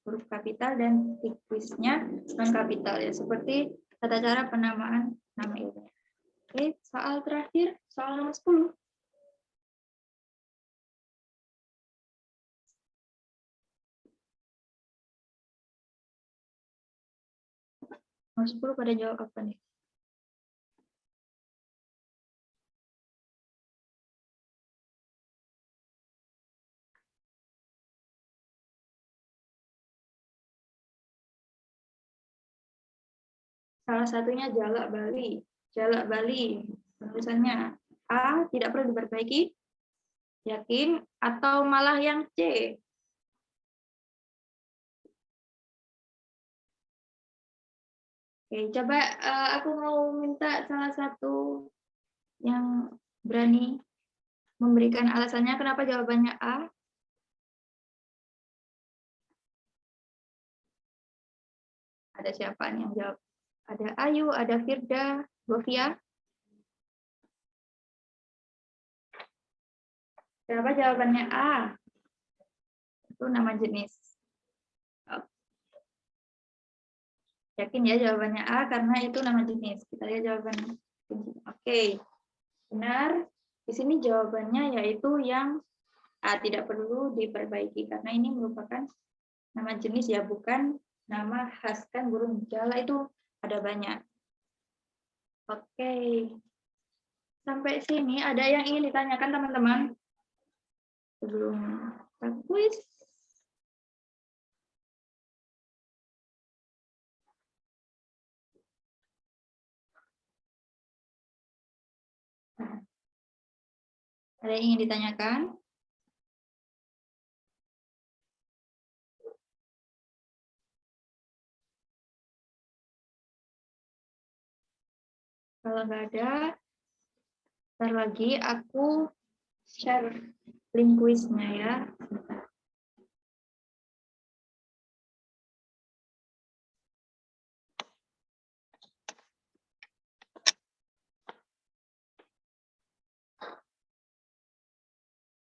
huruf kapital dan tigrisnya non kapital ya. Seperti tata cara penamaan nama ilmiah. Oke, soal terakhir, soal nomor 10. Nomor 10 pada jawab apa nih? Salah satunya Jalak Bali. Jalak Bali. Penulisannya A, tidak perlu diperbaiki. Yakin atau malah yang C? Oke, coba aku mau minta salah satu yang berani memberikan alasannya kenapa jawabannya A. Ada siapa nih yang jawab? Ada Ayu, ada Firda, Govia. Kenapa jawabannya A? Itu nama jenis. Yakin ya jawabannya A karena itu nama jenis. Kita lihat jawabannya. Oke, benar. Di sini jawabannya yaitu yang A, tidak perlu diperbaiki karena ini merupakan nama jenis ya, bukan nama khas. Kan burung jala itu ada banyak. Oke. Sampai sini ada yang ingin ditanyakan teman-teman? Sebelum kita kuis. Ada yang ingin ditanyakan? Kalau nggak ada, ntar lagi aku share link kuisnya ya.